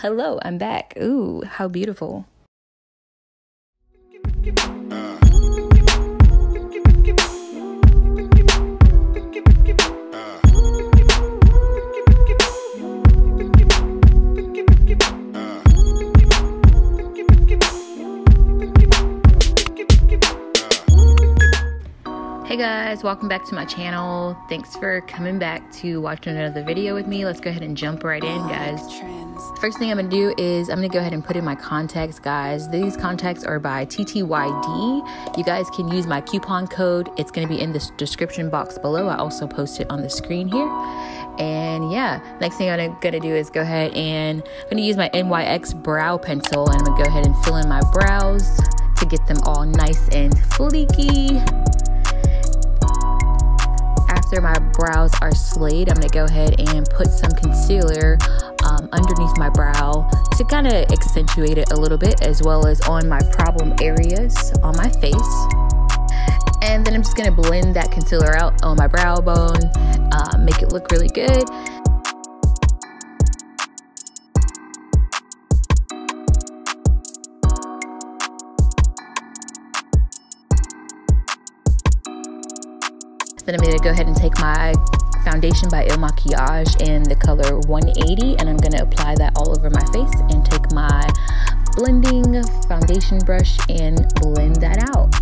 Hello, I'm back. Ooh, how beautiful. Hey guys, welcome back to my channel. Thanks for coming back to watch another video with me. Let's go ahead and jump right in, guys. First thing I'm gonna do is I'm gonna go ahead and put in my contacts, guys. These contacts are by TTYD. You guys can use my coupon code. It's gonna be in the description box below. I also post it on the screen here. And yeah, next thing I'm gonna do is go ahead and I'm gonna use my NYX brow pencil, and I'm gonna go ahead and fill in my brows to get them all nice and fleeky. After my brows are slayed, I'm gonna go ahead and put some concealer underneath my brow to kind of accentuate it a little bit, as well as on my problem areas on my face. And then I'm just gonna blend that concealer out on my brow bone, make it look really good. Then I'm going to go ahead and take my foundation by Il Makiage in the color 180, and I'm going to apply that all over my face and take my blending foundation brush and blend that out.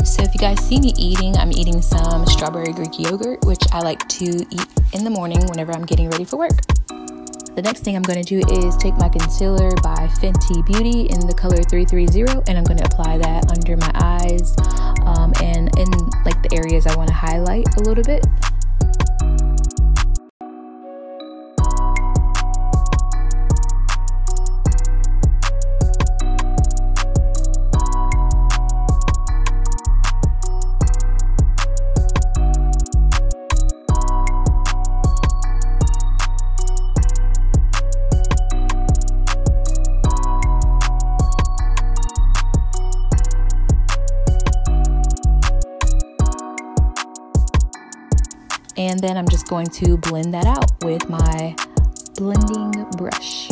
So if you guys see me eating, I'm eating some strawberry Greek yogurt, which I like to eat in the morning whenever I'm getting ready for work. The next thing I'm going to do is take my concealer by Fenty Beauty in the color 330, and I'm going to apply that under my eyes and in like the areas I want to highlight a little bit. And then I'm just going to blend that out with my blending brush.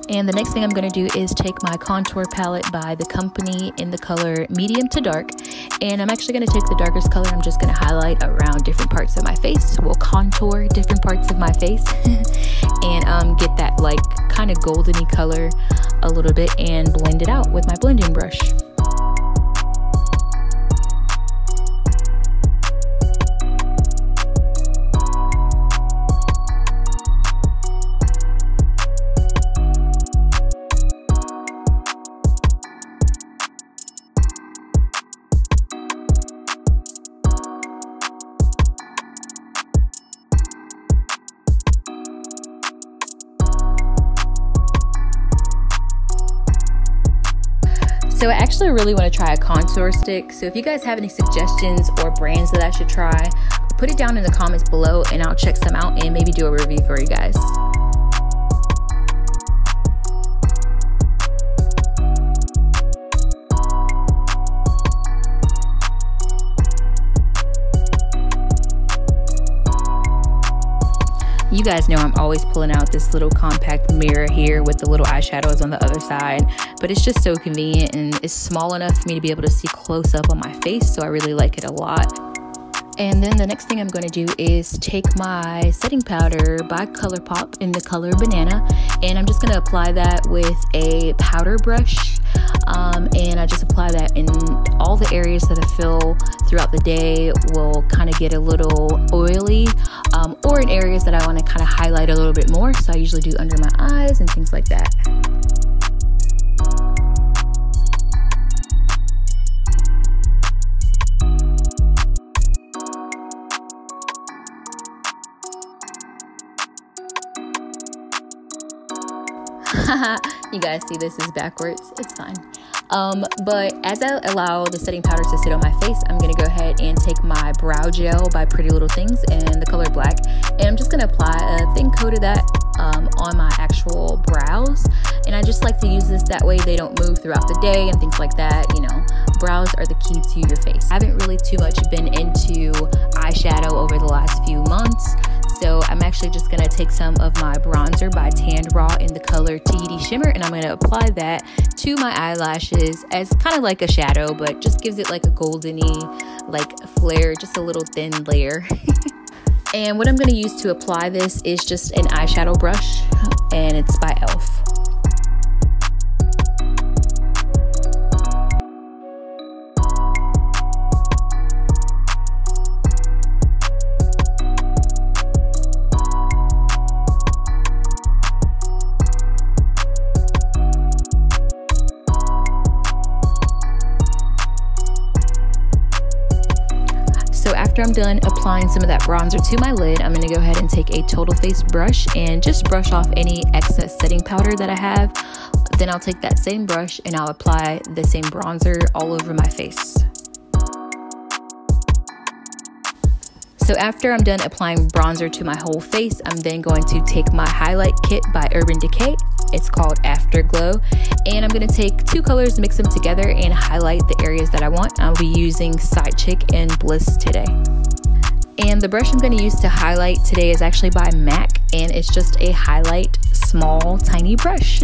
And the next thing I'm going to do is take my contour palette by The Company in the color medium to dark. And I'm actually going to take the darkest color. I'm just going to highlight around different parts of my face. We'll contour different parts of my face and get that like kind of goldeny color a little bit and blend it out with my blending brush. So I actually really want to try a contour stick. So if you guys have any suggestions or brands that I should try, put it down in the comments below and I'll check some out and maybe do a review for you guys. You guys know I'm always pulling out this little compact mirror here with the little eyeshadows on the other side, but it's just so convenient and it's small enough for me to be able to see close up on my face, so I really like it a lot. And then the next thing I'm going to do is take my setting powder by ColourPop in the color Banana, and I'm just going to apply that with a powder brush. And I just apply that in all the areas that I feel throughout the day will kind of get a little oily, or in areas that I want to kind of highlight a little bit more. So I usually do under my eyes and things like that. You guys see this is backwards, it's fine. But as I allow the setting powder to sit on my face, I'm gonna go ahead and take my brow gel by Pretty Little Things in the color Black, and I'm just gonna apply a thin coat of that on my actual brows. And I just like to use this that way they don't move throughout the day and things like that. You know, brows are the key to your face. I haven't really too much been into eyeshadow over the last few months, so I'm actually just gonna take some of my bronzer by Tanned Raw in the color Tahiti Shimmer, and I'm gonna apply that to my eyelashes as kind of like a shadow, but just gives it like a goldeny like flare, just a little thin layer. And what I'm gonna use to apply this is just an eyeshadow brush, and it's by e.l.f. So after I'm done applying some of that bronzer to my lid, I'm going to go ahead and take a total face brush and just brush off any excess setting powder that I have. Then I'll take that same brush and I'll apply the same bronzer all over my face. So after I'm done applying bronzer to my whole face, I'm then going to take my highlight kit by Urban Decay. It's called Afterglow, and I'm going to take two colors, mix them together, and highlight the areas that I want. I'll be using Side Chick and Bliss today. And the brush I'm going to use to highlight today is actually by MAC, and it's just a highlight small tiny brush.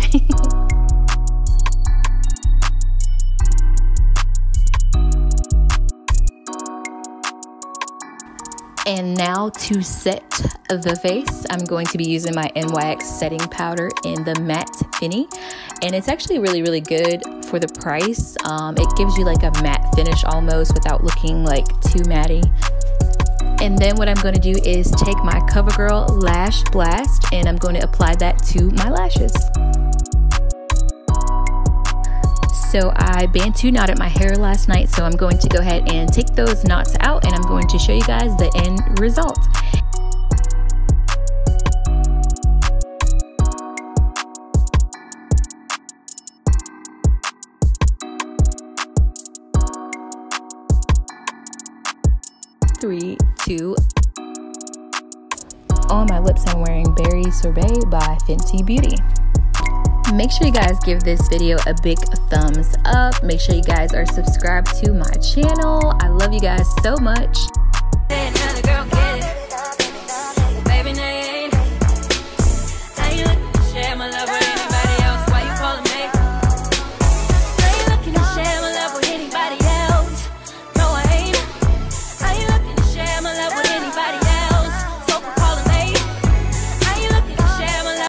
And now to set the face, I'm going to be using my NYX setting powder in the matte Finny, and it's actually really good for the price. It gives you like a matte finish almost without looking like too matty. And then what I'm going to do is take my CoverGirl Lash Blast, and I'm going to apply that to my lashes. So I Bantu knotted my hair last night, so I'm going to go ahead and take those knots out, and I'm going to show you guys the end result. Three, two. On my lips, I'm wearing Berry Sorbet by Fenty Beauty. Make sure you guys give this video a big thumbs up. Make sure you guys are subscribed to my channel. I love you guys so much.